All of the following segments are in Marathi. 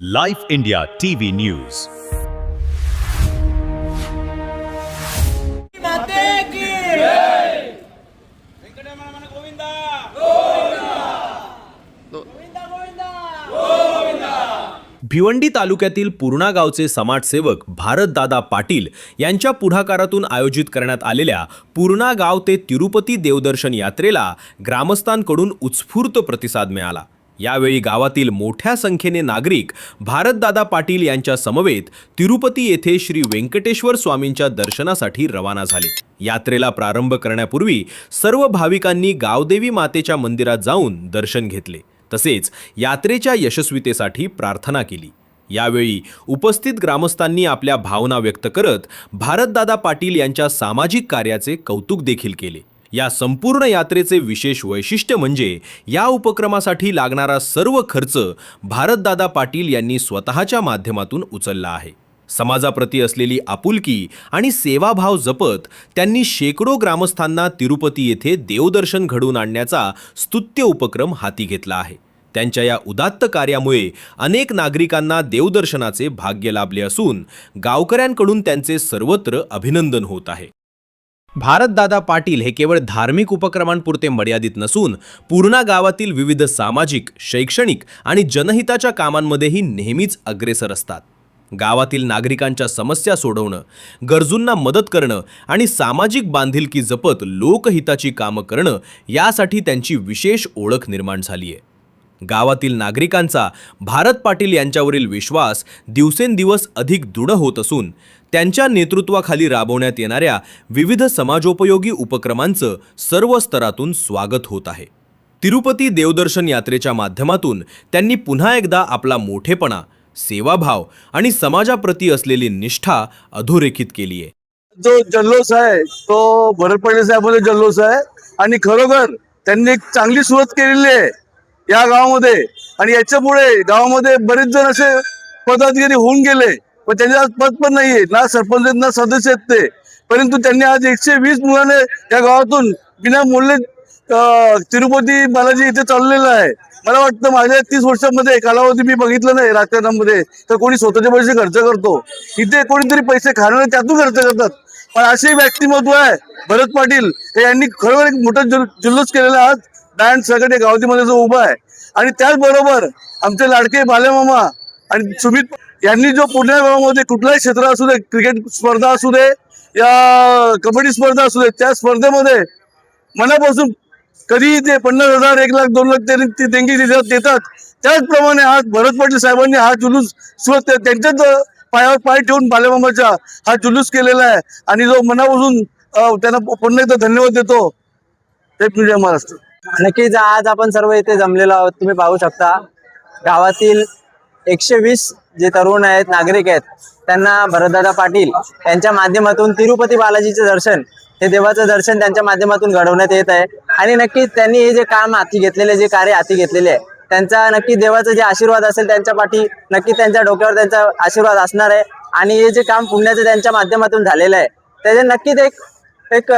Life India TV news. Bhiwandi तालुक्यातील पूर्णा गावचे समाजसेवक भारतदादा पाटील यांच्या पुढाकारातून आयोजित करण्यात आलेल्या पूर्णा गाव ते तिरुपती देवदर्शन यात्रेला ग्रामस्थांकडून उत्स्फूर्त प्रतिसाद मिळाला। यावेळी गावातील मोठ्या संख्येने नागरिक भारतदादा पाटील यांच्या समवेत तिरुपती येथे श्री व्यंकटेश्वर स्वामींच्या दर्शनासाठी रवाना झाले। यात्रेला प्रारंभ करण्यापूर्वी सर्व भाविकांनी गावदेवी मातेच्या मंदिरात जाऊन दर्शन घेतले, तसेच यात्रेच्या यशस्वीतेसाठी प्रार्थना केली। यावेळी उपस्थित ग्रामस्थांनी आपल्या भावना व्यक्त करत भारतदादा पाटील यांच्या सामाजिक कार्याचे कौतुक देखील केले। या संपूर्ण यात्रेचे विशेष वैशिष्ट्य म्हणजे या उपक्रमासाठी लागणारा सर्व खर्च भारतदादा पाटील यांनी स्वतःच्या माध्यमातून उचलला आहे। समाजाप्रती असलेली आपुलकी आणि सेवाभाव जपत त्यांनी शेकडो ग्रामस्थांना तिरुपती येथे देवदर्शन घडवून आणण्याचा स्तुत्य उपक्रम हाती घेतला आहे। त्यांच्या या उदात्त कार्यामुळे अनेक नागरिकांना देवदर्शनाचे भाग्य लाभले असून गावकऱ्यांकडून त्यांचे सर्वत्र अभिनंदन होत आहे। भारतदादा पाटील हे केवळ धार्मिक उपक्रमांपुरते मर्यादित नसून पूर्णा गावातील विविध सामाजिक, शैक्षणिक आणि जनहिताच्या कामांमध्येही नेहमीच अग्रेसर असतात। गावातील नागरिकांच्या समस्या सोडवणं, गरजूंना मदत करणं आणि सामाजिक बांधिलकी जपत लोकहिताची कामं करणं यासाठी त्यांची विशेष ओळख निर्माण झाली आहे। गावातील नागरिकांचा भारत पाटील यांच्यावरील विश्वास दिवसेंदिवस अधिक दृढ होत असून त्यांच्या नेतृत्वाखाली राबवण्यात येणाऱ्या विविध समाजोपयोगी उपक्रमांचं सर्व स्तरातून स्वागत होत आहे। तिरुपती देवदर्शन यात्रेच्या माध्यमातून त्यांनी पुन्हा एकदा आपला मोठेपणा, सेवाभाव आणि समाजाप्रती असलेली निष्ठा अधोरेखित केली आहे। जो जल्लोष आहे तो भरत पाटील साहेबांचा जल्लोष आहे आणि खरोखर त्यांनी एक चांगली सुरुवात केलेली आहे या गावामध्ये। आणि याच्या पुढे गावामध्ये बरेच जण असे पदाधिकारी होऊन गेले, पण त्यांचे आज पद पण नाहीये, ना सरपंच आहेत ना सदस्य आहेत ते, परंतु त्यांनी आज 120 मुलाने या गावातून विनामूल्य तिरुपती बालाजी इथे चाललेलं आहे। मला वाटतं माझ्या 30 वर्षांमध्ये कालावधी मी बघितलं नाही राजकारणामध्ये तर कोणी स्वतःचे पैसे खर्च करतो, इथे कोणीतरी पैसे खाणारे त्यातून खर्च करतात। पण असे व्यक्तिमत्व आहे भरत पाटील, यांनी खरोखर एक मोठा जल्लोष केलेला आज बँड सगळे गावतीमध्ये जो उभा आहे। आणि त्याचबरोबर आमचे लाडके बालेमामा आणि सुमित यांनी जो पुण्या गावामध्ये कुठलाही क्षेत्र असू दे, क्रिकेट स्पर्धा असू दे या कबड्डी स्पर्धा असू दे, त्या स्पर्धेमध्ये मनापासून कधी ते 50,000, 1 लाख, 2 लाख ते देणगी देतात। त्याचप्रमाणे आज भरत पाटील साहेबांनी हा जुलूस त्यांच्याच पायावर पाय ठेवून बालेमामाचा हा जुलूस केलेला आहे आणि जो मनापासून त्यांना पुन्हा एकदा धन्यवाद देतो। जय महाराष्ट्र। नक्कीच आज आपण सर्व इथे जमलेलो आहोत। तुम्ही पाहू शकता गावातील 120 जे तरुण आहेत, नागरिक आहेत, त्यांना भरतदादा पाटील यांच्या माध्यमातून तिरुपती बालाजीचे दर्शन, हे देवाचं दर्शन त्यांच्या माध्यमातून घडवण्यात येत आहे। आणि नक्कीच त्यांनी हे जे काम हाती घेतलेले, जे कार्य हाती घेतलेले आहे, त्यांचा नक्की देवाचा जे आशीर्वाद असेल त्यांच्या पाठी, नक्की त्यांच्या डोक्यावर त्यांचा आशीर्वाद असणार आहे। आणि हे जे काम पुण्याचं त्यांच्या माध्यमातून झालेलं आहे त्याचे नक्कीच एक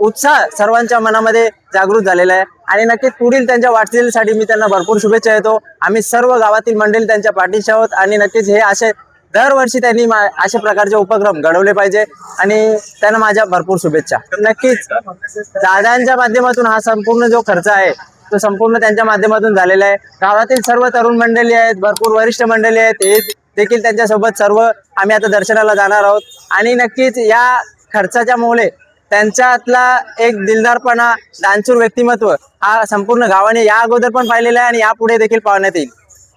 उत्साह सर्वांच्या मनामध्ये जागृत झालेला आहे। आणि नक्कीच पुढील त्यांच्या वाटचालीसाठी मी त्यांना भरपूर शुभेच्छा देतो। आम्ही सर्व गावातील मंडळी त्यांच्या पाठीशी आहोत आणि नक्कीच हे असे दरवर्षी त्यांनी अशा प्रकारचे उपक्रम घडवले पाहिजे आणि त्यांना माझ्या भरपूर शुभेच्छा। नक्कीच दादांच्या माध्यमातून हा संपूर्ण जो खर्च आहे तो संपूर्ण त्यांच्या माध्यमातून झालेला आहे। गावातील सर्व तरुण मंडळी आहेत, भरपूर वरिष्ठ मंडळी आहेत, हे देखील त्यांच्यासोबत सर्व आम्ही आता दर्शनाला जाणार आहोत। आणि नक्कीच या खर्चाच्या मुळे त्यांच्यातला एक दिलदारपणा, दानशूर व्यक्तिमत्व हा संपूर्ण गावाने या अगोदर पण पाहिलेला आहे आणि यापुढे देखील पाहण्यात येईल।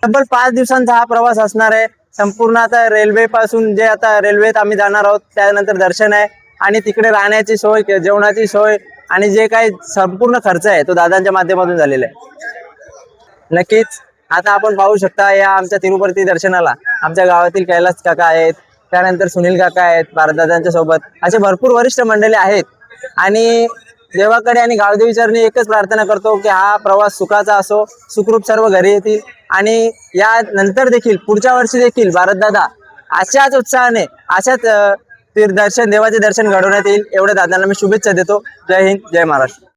तब्बल 5 दिवसांचा हा प्रवास असणार आहे। संपूर्ण आता रेल्वे पासून जे आता रेल्वेत आम्ही जाणार आहोत, त्यानंतर दर्शन आहे आणि तिकडे राहण्याची सोय, जेवणाची सोय आणि जे काही संपूर्ण खर्च आहे तो दादांच्या माध्यमातून झालेला आहे। नक्कीच आता आपण पाहू शकता या आमच्या तिरुपती दर्शनाला आमच्या गावातील कैलास काका आहेत, त्यानंतर सुनील काका आहेत, भारतदादांच्या सोबत असे भरपूर वरिष्ठ मंडळी आहेत। आणि देवाकडे आणि गावदेवी चरणी एकच प्रार्थना करतो की हा प्रवास सुखाचा असो, सुखरूप सर्व घरी येतील आणि या नंतर देखील पुढच्या वर्षी देखील भारतदादा अशाच उत्साहाने, अशाच देवाचे दर्शन घडवण्यात येईल, एवढ्या दादांना मी शुभेच्छा देतो। जय हिंद, जय महाराष्ट्र।